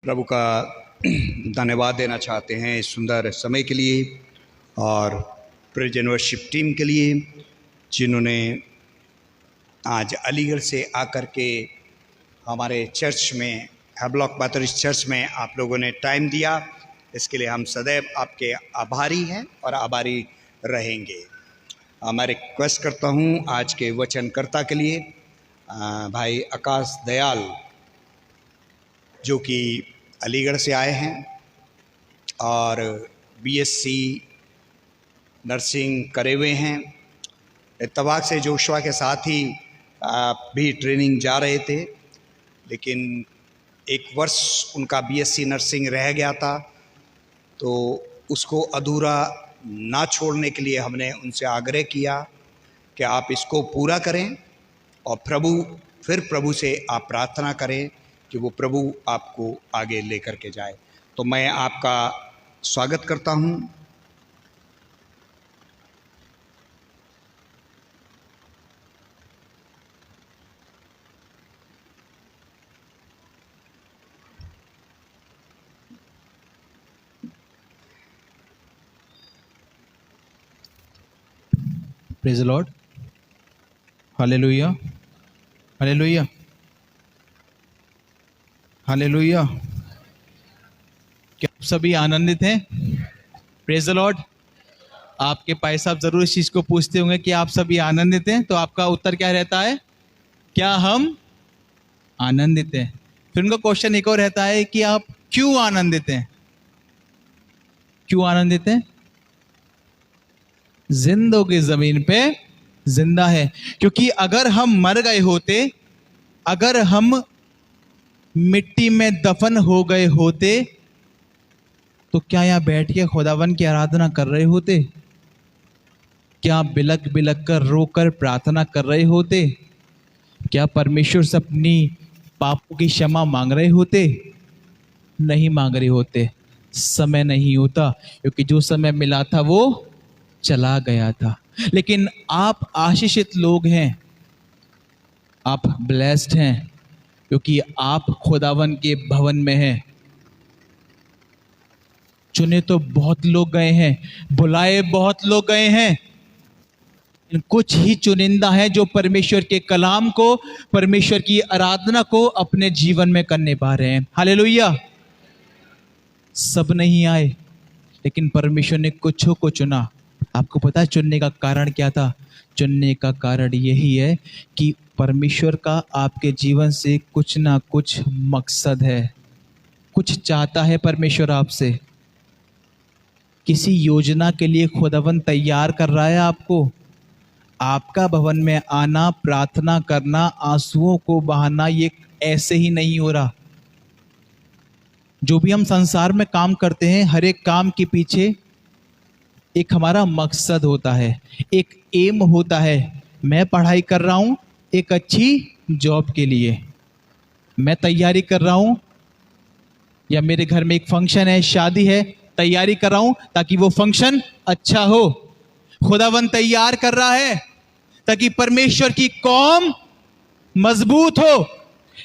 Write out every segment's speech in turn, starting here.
प्रभु का धन्यवाद देना चाहते हैं इस सुंदर समय के लिए और प्रेजेंट वर्शिप टीम के लिए जिन्होंने आज अलीगढ़ से आकर के हमारे चर्च में हैब्लॉक बैथरिस्ट चर्च में आप लोगों ने टाइम दिया। इसके लिए हम सदैव आपके आभारी हैं और आभारी रहेंगे। मैं रिक्वेस्ट करता हूं आज के वचनकर्ता के लिए भाई आकाश दयाल जो कि अलीगढ़ से आए हैं और बीएससी नर्सिंग करे हुए हैं। इत्तफाक से जोशुआ के साथ ही भी ट्रेनिंग जा रहे थे, लेकिन एक वर्ष उनका बीएससी नर्सिंग रह गया था, तो उसको अधूरा ना छोड़ने के लिए हमने उनसे आग्रह किया कि आप इसको पूरा करें और प्रभु से आप प्रार्थना करें कि वो प्रभु आपको आगे लेकर के जाए। तो मैं आपका स्वागत करता हूं। Praise the Lord, hallelujah, hallelujah, hallelujah. क्या आप सभी आनंदित हैं? Praise the Lord. आपके भाई साहब जरूर इस चीज़ को पूछते होंगे कि आप सभी आनंदित हैं, तो आपका उत्तर क्या रहता है? क्या हम आनंदित हैं? फिर उनका क्वेश्चन एक और रहता है कि आप क्यों आनंदित हैं? क्यों आनंदित हैं? जिंदों की जमीन पे जिंदा है, क्योंकि अगर हम मर गए होते, अगर हम मिट्टी में दफन हो गए होते, तो क्या यहाँ बैठ के खुदावन की आराधना कर रहे होते? क्या बिलक बिलक कर रोकर प्रार्थना कर रहे होते? क्या परमेश्वर से अपनी पापों की क्षमा मांग रहे होते? नहीं मांग रहे होते। समय नहीं होता, क्योंकि जो समय मिला था वो चला गया था। लेकिन आप आशीषित लोग हैं, आप ब्लेस्ड हैं, क्योंकि आप खुदावन के भवन में हैं। चुने तो बहुत लोग गए हैं, बुलाए बहुत लोग गए हैं, कुछ ही चुनिंदा है जो परमेश्वर के कलाम को, परमेश्वर की आराधना को अपने जीवन में करने पा रहे हैं। हालेलुया। सब नहीं आए, लेकिन परमेश्वर ने कुछों को चुना। आपको पता है चुनने का कारण क्या था? चुनने का कारण यही है कि परमेश्वर का आपके जीवन से कुछ ना कुछ मकसद है, कुछ चाहता है परमेश्वर आपसे। किसी योजना के लिए खुदावन तैयार कर रहा है आपको। आपका भवन में आना, प्रार्थना करना, आंसुओं को बहाना, ये ऐसे ही नहीं हो रहा। जो भी हम संसार में काम करते हैं, हर एक काम के पीछे एक हमारा मकसद होता है, एक एम होता है। मैं पढ़ाई कर रहा हूँ एक अच्छी जॉब के लिए, मैं तैयारी कर रहा हूँ, या मेरे घर में एक फंक्शन है, शादी है, तैयारी कर रहा हूँ ताकि वो फंक्शन अच्छा हो। खुदावन तैयार कर रहा है ताकि परमेश्वर की कौम मजबूत हो,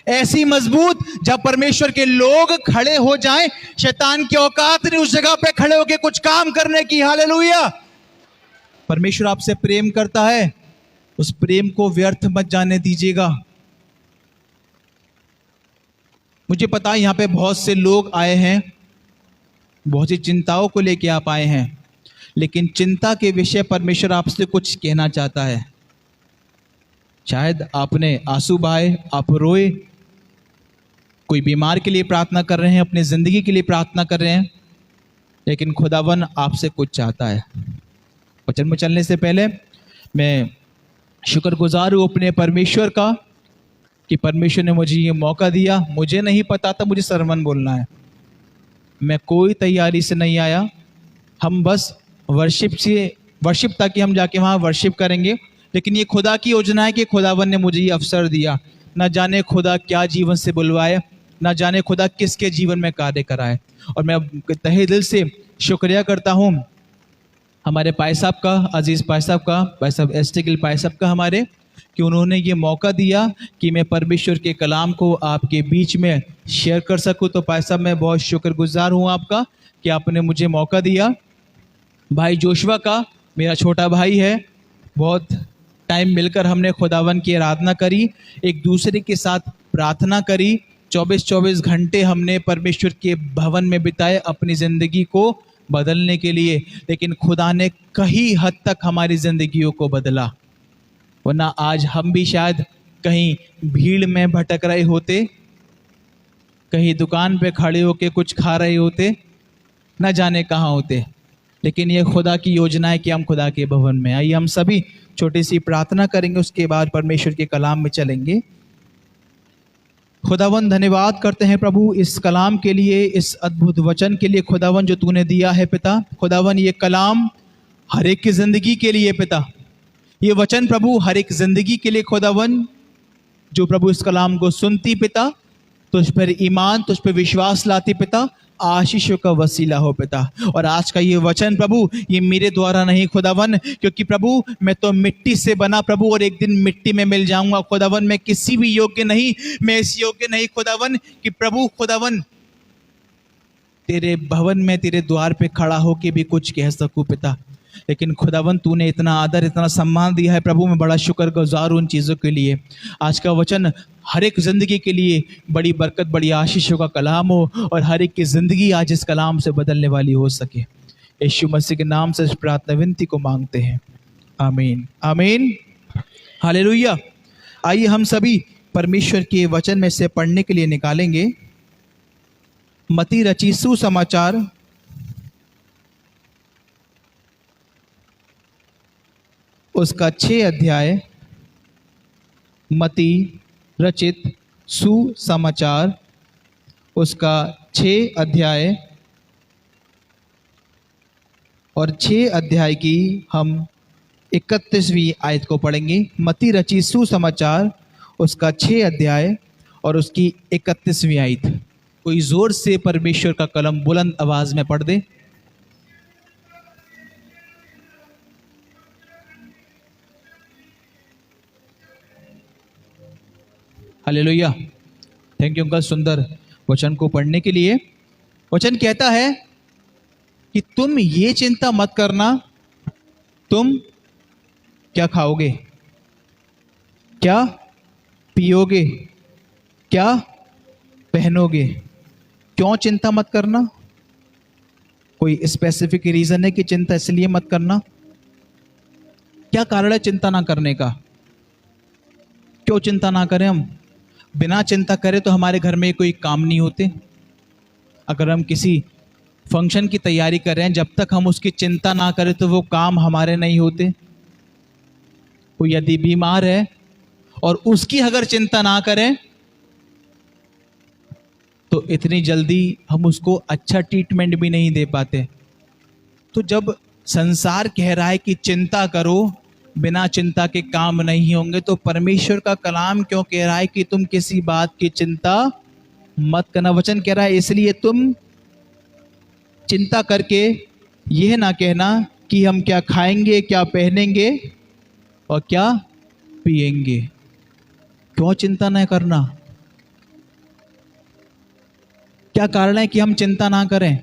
ऐसी मजबूत जब परमेश्वर के लोग खड़े हो जाएं, शैतान की औकात नहीं उस जगह पे खड़े होकर कुछ काम करने की। हालेलुया। परमेश्वर आपसे प्रेम करता है, उस प्रेम को व्यर्थ मत जाने दीजिएगा। मुझे पता है यहाँ पे बहुत से लोग आए हैं, बहुत सी चिंताओं को लेके आप आए हैं, लेकिन चिंता के विषय परमेश्वर आपसे कुछ कहना चाहता है। शायद आपने आंसू बहाए, आप रोए, कोई बीमार के लिए प्रार्थना कर रहे हैं, अपनी जिंदगी के लिए प्रार्थना कर रहे हैं, लेकिन खुदावन आपसे कुछ चाहता है। वचन में चलने से पहले मैं शुक्रगुजार हूँ अपने परमेश्वर का कि परमेश्वर ने मुझे ये मौका दिया। मुझे नहीं पता था मुझे सरमन बोलना है, मैं कोई तैयारी से नहीं आया। हम बस वर्शिप ताकि हम जाके वहाँ वर्शिप करेंगे, लेकिन ये खुदा की योजना है कि खुदावन ने मुझे ये अवसर दिया। ना जाने खुदा क्या जीवन से बुलवाए, ना जाने खुदा किसके जीवन में कार्य कराए। और मैं तहे दिल से शुक्रिया करता हूँ हमारे भाई साहब का, अजीज भाई साहब का, भाई साहब एस टी गिल भाई साहब का, हमारे कि उन्होंने ये मौका दिया कि मैं परमेश्वर के कलाम को आपके बीच में शेयर कर सकूं। तो भाई साहब, मैं बहुत शुक्रगुजार हूं आपका कि आपने मुझे मौका दिया। भाई जोशुआ का, मेरा छोटा भाई है, बहुत टाइम मिलकर हमने खुदावन की आराधना करी, एक दूसरे के साथ प्रार्थना करी, 24-24 घंटे हमने परमेश्वर के भवन में बिताए अपनी ज़िंदगी को बदलने के लिए। लेकिन खुदा ने कहीं हद तक हमारी ज़िंदगियों को बदला, वरना आज हम भी शायद कहीं भीड़ में भटक रहे होते, कहीं दुकान पे खड़े होके कुछ खा रहे होते, न जाने कहाँ होते। लेकिन ये खुदा की योजना है कि हम खुदा के भवन में। आइए हम सभी छोटी सी प्रार्थना करेंगे, उसके बाद परमेश्वर के कलाम में चलेंगे। खुदावन, धन्यवाद करते हैं प्रभु इस कलाम के लिए, इस अद्भुत वचन के लिए खुदावन जो तूने दिया है पिता। खुदावन, ये कलाम हर एक की ज़िंदगी के लिए पिता, ये वचन प्रभु हर एक ज़िंदगी के लिए खुदावन, जो प्रभु इस कलाम को सुनती पिता, तुझ पर ईमान, तुझ पर विश्वास लाती पिता, आशीषों का वसीला हो पिता। और आज का ये वचन प्रभु, ये मेरे द्वारा नहीं खुदावन, क्योंकि प्रभु मैं तो मिट्टी से बना प्रभु, और एक दिन मिट्टी में मिल जाऊंगा खुदावन। मैं किसी भी योग्य नहीं, मैं इस योग्य नहीं खुदावन कि प्रभु खुदावन तेरे भवन में, तेरे द्वार पे खड़ा होके भी कुछ कह सकूं पिता। लेकिन खुदावन तूने इतना आदर, इतना सम्मान दिया है प्रभु, मैं बड़ा शुक्रगुजार हूं उन चीज़ों के लिए। आज का वचन हर एक ज़िंदगी के लिए बड़ी बरकत, बड़ी आशीषों का कलाम हो, और हर एक की ज़िंदगी आज इस कलाम से बदलने वाली हो सके। यीशु मसीह के नाम से इस प्रार्थना विनती को मांगते हैं, आमीन आमीन हालेलुया। आइए हम सभी परमेश्वर के वचन में से पढ़ने के लिए निकालेंगे मत्ती रची सुसमाचार, उसका 6 अध्याय। मत्ती रचित सुसमाचार, उसका 6 अध्याय, और 6 अध्याय की हम 31वीं आयत को पढ़ेंगे। मत्ती रचित सुसमाचार, उसका 6 अध्याय और उसकी 31वीं आयत। कोई जोर से परमेश्वर का कलम बुलंद आवाज में पढ़ दे। हालेलुया। थैंक यू अंकल सुंदर वचन को पढ़ने के लिए। वचन कहता है कि तुम ये चिंता मत करना, तुम क्या खाओगे, क्या पियोगे, क्या पहनोगे। क्यों चिंता मत करना? कोई स्पेसिफिक रीजन है कि चिंता इसलिए मत करना? क्या कारण है चिंता ना करने का? क्यों चिंता ना करें हम? बिना चिंता करे तो हमारे घर में कोई काम नहीं होते। अगर हम किसी फंक्शन की तैयारी कर रहे हैं, जब तक हम उसकी चिंता ना करें तो वो काम हमारे नहीं होते। कोई यदि बीमार है और उसकी अगर चिंता ना करें तो इतनी जल्दी हम उसको अच्छा ट्रीटमेंट भी नहीं दे पाते। तो जब संसार कह रहा है कि चिंता करो, बिना चिंता के काम नहीं होंगे, तो परमेश्वर का कलाम क्यों कह रहा है कि तुम किसी बात की चिंता मत करना? वचन कह रहा है इसलिए तुम चिंता करके यह ना कहना कि हम क्या खाएंगे, क्या पहनेंगे और क्या पिएंगे। क्यों चिंता न करना? क्या कारण है कि हम चिंता ना करें?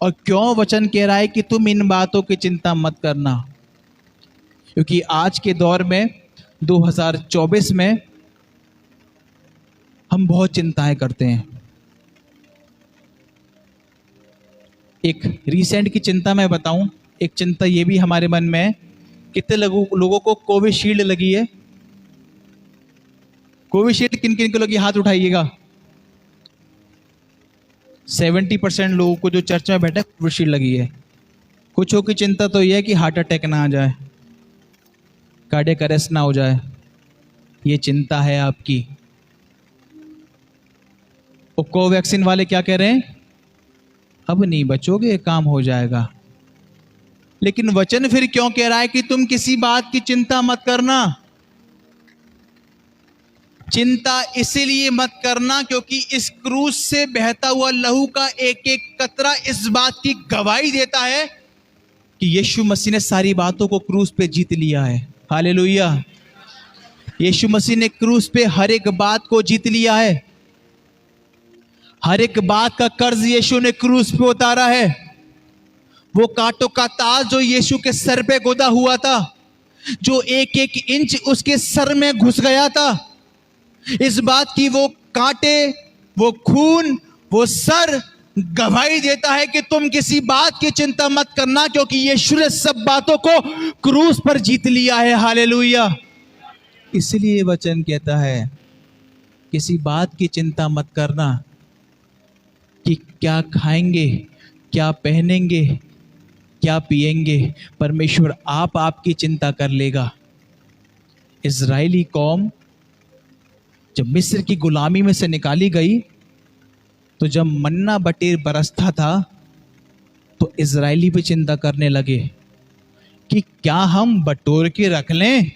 और क्यों वचन कह रहा है कि तुम इन बातों की चिंता मत करना? क्योंकि आज के दौर में 2024 में हम बहुत चिंताएं करते हैं। एक रीसेंट की चिंता मैं बताऊं, एक चिंता ये भी हमारे मन में है, कितने लोगों को कोविशील्ड लगी है? कोविशील्ड किन किन को लगी, हाथ उठाइएगा। 70% लोगों को जो चर्च में बैठे कोविशील्ड लगी है। कुछों की चिंता तो यह है कि हार्ट अटैक ना आ जाए, कार्डियक अरेस्ट ना हो जाए, ये चिंता है आपकी। और कोवैक्सीन वाले क्या कह रहे हैं? अब नहीं बचोगे, काम हो जाएगा। लेकिन वचन फिर क्यों कह रहा है कि तुम किसी बात की चिंता मत करना? चिंता इसीलिए मत करना क्योंकि इस क्रूस से बहता हुआ लहू का एक एक कतरा इस बात की गवाही देता है कि यीशु मसीह ने सारी बातों को क्रूस पे जीत लिया है। हालेलुया। यीशु मसीह ने क्रूस पे हर एक बात को जीत लिया है। हर एक बात का कर्ज यीशु ने क्रूस पे उतारा है। वो कांटों का ताज जो यीशु के सर पे गोदा हुआ था, जो एक एक इंच उसके सर में घुस गया था, इस बात की वो कांटे, वो खून, वो सर गवाही देता है कि तुम किसी बात की चिंता मत करना, क्योंकि यीशु ने सब बातों को क्रूस पर जीत लिया है। हालेलुया। इसलिए वचन कहता है किसी बात की चिंता मत करना कि क्या खाएंगे, क्या पहनेंगे, क्या पिएंगे। परमेश्वर आपकी चिंता कर लेगा। इजरायली कौम जब मिस्र की गुलामी में से निकाली गई, तो जब मन्ना बटेर बरसता था, तो इजरायली भी चिंता करने लगे कि क्या हम बटोर के रख लें,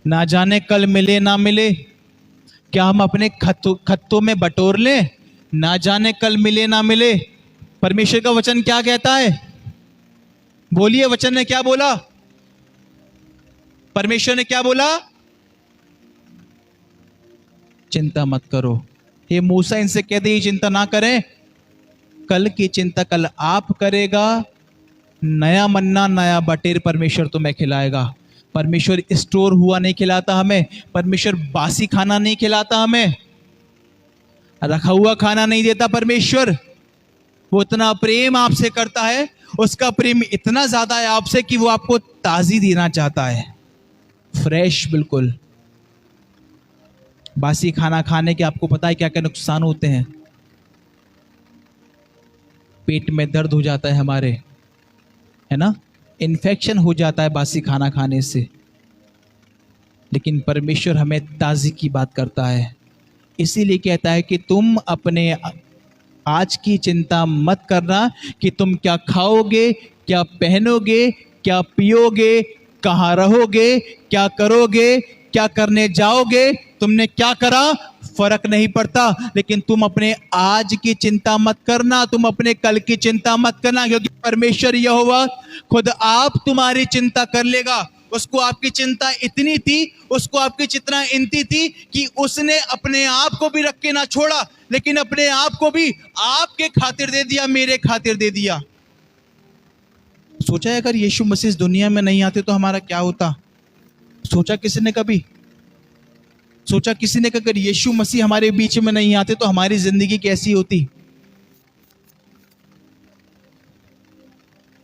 ना जाने कल मिले ना मिले। क्या हम अपने खत्तों में बटोर लें, ना जाने कल मिले ना मिले। परमेश्वर का वचन क्या कहता है? बोलिए, वचन ने क्या बोला? परमेश्वर ने क्या बोला? चिंता मत करो। हे मूसा, इनसे कह दे चिंता ना करें, कल की चिंता कल आप करेगा। नया मन्ना नया बटेर परमेश्वर तुम्हें खिलाएगा। परमेश्वर स्टोर हुआ नहीं खिलाता हमें। परमेश्वर बासी खाना नहीं खिलाता हमें, रखा हुआ खाना नहीं देता परमेश्वर। वो इतना प्रेम आपसे करता है, उसका प्रेम इतना ज्यादा है आपसे कि वो आपको ताजी देना चाहता है, फ्रेश बिल्कुल। बासी खाना खाने के आपको पता है क्या क्या नुकसान होते हैं? पेट में दर्द हो जाता है हमारे, है ना, इन्फेक्शन हो जाता है बासी खाना खाने से। लेकिन परमेश्वर हमें ताजी की बात करता है, इसीलिए कहता है कि तुम अपने आज की चिंता मत करना कि तुम क्या खाओगे, क्या पहनोगे, क्या पियोगे, कहाँ रहोगे, क्या करोगे, क्या करने जाओगे। तुमने क्या करा फर्क नहीं पड़ता, लेकिन तुम अपने आज की चिंता मत करना, तुम अपने कल की चिंता मत करना, क्योंकि परमेश्वर यहोवा खुद आप तुम्हारी चिंता कर लेगा। उसको आपकी चिंता इतनी थी, उसको आपकी चिंता इतनी थी कि उसने अपने आप को भी रख के ना छोड़ा, लेकिन अपने आप को भी आपके खातिर दे दिया, मेरे खातिर दे दिया। सोचा है अगर यीशु मसीह इस दुनिया में नहीं आते तो हमारा क्या होता? सोचा किसी ने कभी? सोचा किसी ने कि अगर यीशु मसीह हमारे बीच में नहीं आते तो हमारी जिंदगी कैसी होती?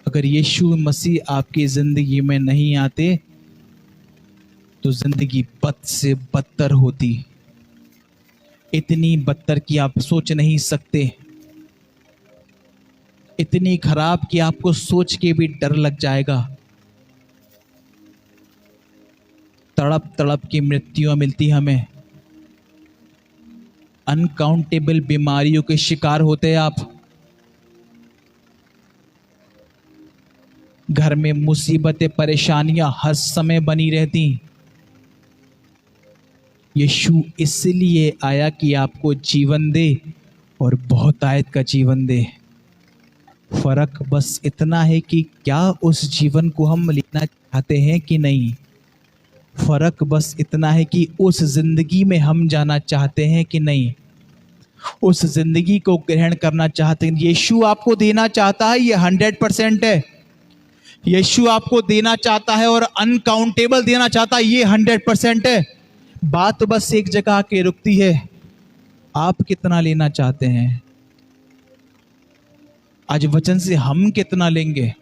अगर यीशु मसीह आपकी जिंदगी में नहीं आते तो जिंदगी बद से बदतर होती, इतनी बदतर कि आप सोच नहीं सकते, इतनी खराब कि आपको सोच के भी डर लग जाएगा। तड़प तड़प की मृत्यु मिलती हमें, अनकाउंटेबल बीमारियों के शिकार होते हैं आप, घर में मुसीबतें परेशानियां हर समय बनी रहती। यीशु इसलिए आया कि आपको जीवन दे और बहुतायत का जीवन दे। फर्क बस इतना है कि क्या उस जीवन को हम लेना चाहते हैं कि नहीं। फर्क बस इतना है कि उस जिंदगी में हम जाना चाहते हैं कि नहीं, उस जिंदगी को ग्रहण करना चाहते हैं। यीशु आपको देना चाहता है, ये 100% है। यीशु आपको देना चाहता है और अनकाउंटेबल देना चाहता है, ये 100% है। बात बस एक जगह आके रुकती है, आप कितना लेना चाहते हैं। आज वचन से हम कितना लेंगे,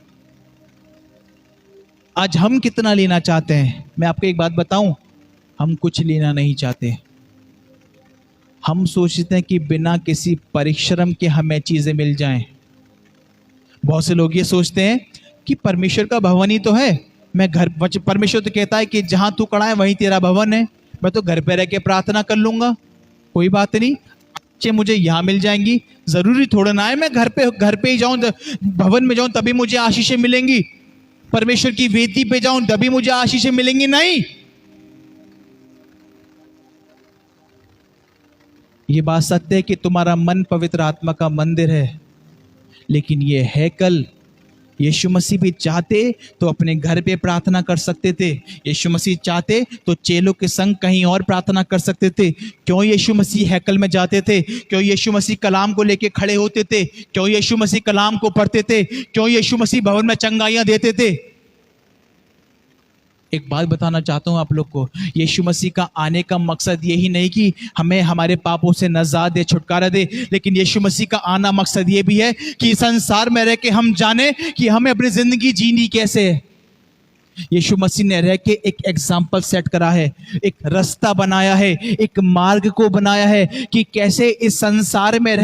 आज हम कितना लेना चाहते हैं। मैं आपको एक बात बताऊं, हम कुछ लेना नहीं चाहते। हम सोचते हैं कि बिना किसी परिश्रम के हमें चीजें मिल जाएं। बहुत से लोग ये सोचते हैं कि परमेश्वर का भवन ही तो है, मैं घर, परमेश्वर तो कहता है कि जहां तू खड़ा है वहीं तेरा भवन है, मैं तो घर पे रह के प्रार्थना कर लूंगा, कोई बात नहीं, अच्छे मुझे यहाँ मिल जाएंगी। जरूरी थोड़ा ना है मैं घर पे ही जाऊं, भवन में जाऊं तभी मुझे आशीषें मिलेंगी, परमेश्वर की वेदी पे जाऊं तभी मुझे आशीषें मिलेंगी। नहीं, ये बात सत्य है कि तुम्हारा मन पवित्र आत्मा का मंदिर है, लेकिन ये हैकल, यीशु मसीह भी चाहते तो अपने घर पे प्रार्थना कर सकते थे। यीशु मसीह चाहते तो चेलों के संग कहीं और प्रार्थना कर सकते थे। क्यों यीशु मसीह हैकल में जाते थे? क्यों यीशु मसीह कलाम को लेके खड़े होते थे? क्यों यीशु मसीह कलाम को पढ़ते थे? क्यों यीशु मसीह भवन में चंगाइयां देते थे? एक बात बताना चाहता हूं आप लोग को, यीशु मसीह का आने का मकसद यही नहीं कि हमें हमारे पापों से नजात दे, छुटकारा दे, लेकिन यीशु मसीह का आना मकसद ये भी है कि संसार में रह के हम जाने कि हमें अपनी जिंदगी जीनी कैसे है। यीशु मसीह ने रह के एक एग्जाम्पल सेट करा है, एक रास्ता बनाया है, एक मार्ग को बनाया है कि कैसे इस संसार में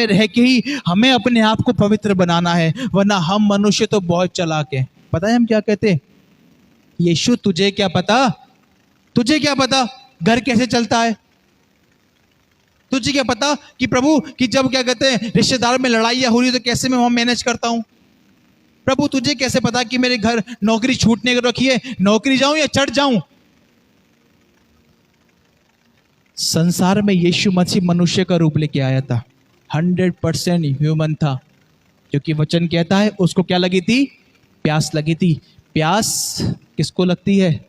रह के ही हमें अपने आप को पवित्र बनाना है। वरना हम मनुष्य तो बहुत चालाक हैं। पता है हम क्या कहते हैं? यीशु तुझे क्या पता घर कैसे चलता है? तुझे क्या पता कि प्रभु कि जब क्या कहते हैं रिश्तेदार में लड़ाइयां हो रही तो कैसे मैं वहां मैनेज करता हूं? प्रभु तुझे कैसे पता कि मेरे घर नौकरी छूटने को रखी है, नौकरी जाऊं या चढ़ जाऊं? संसार में यीशु मसीह मनुष्य का रूप लेके आया था, 100% ह्यूमन था, क्योंकि वचन कहता है उसको क्या लगी थी? प्यास लगी थी। प्यास किसको लगती है?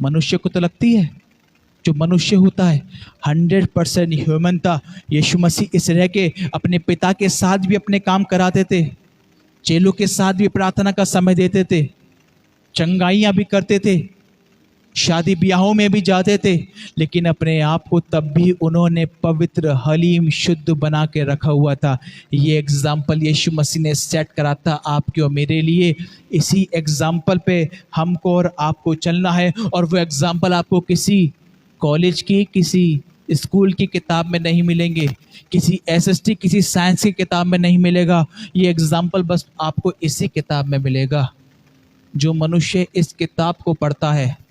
मनुष्य को तो लगती है। जो मनुष्य होता है 100% ह्यूमन था। यीशु मसीह इस रह के अपने पिता के साथ भी अपने काम कराते थे, चेलों के साथ भी प्रार्थना का समय देते थे, चंगाइयां भी करते थे, शादी ब्याहों में भी जाते थे, लेकिन अपने आप को तब भी उन्होंने पवित्र, हलीम, शुद्ध बना के रखा हुआ था। ये एग्जाम्पल यीशु मसीह ने सेट करा था आपके और मेरे लिए। इसी एग्जाम्पल पे हमको और आपको चलना है, और वो एग्जाम्पल आपको किसी कॉलेज की, किसी स्कूल की किताब में नहीं मिलेंगे, किसी SST, किसी साइंस की किताब में नहीं मिलेगा। ये एग्जाम्पल बस आपको इसी किताब में मिलेगा। जो मनुष्य इस किताब को पढ़ता है,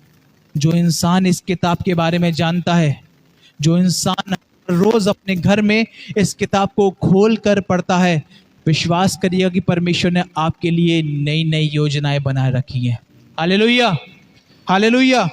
जो इंसान इस किताब के बारे में जानता है, जो इंसान रोज अपने घर में इस किताब को खोल कर पढ़ता है, विश्वास करिएगा कि परमेश्वर ने आपके लिए नई नई योजनाएं बना रखी हैं। Hallelujah, hallelujah.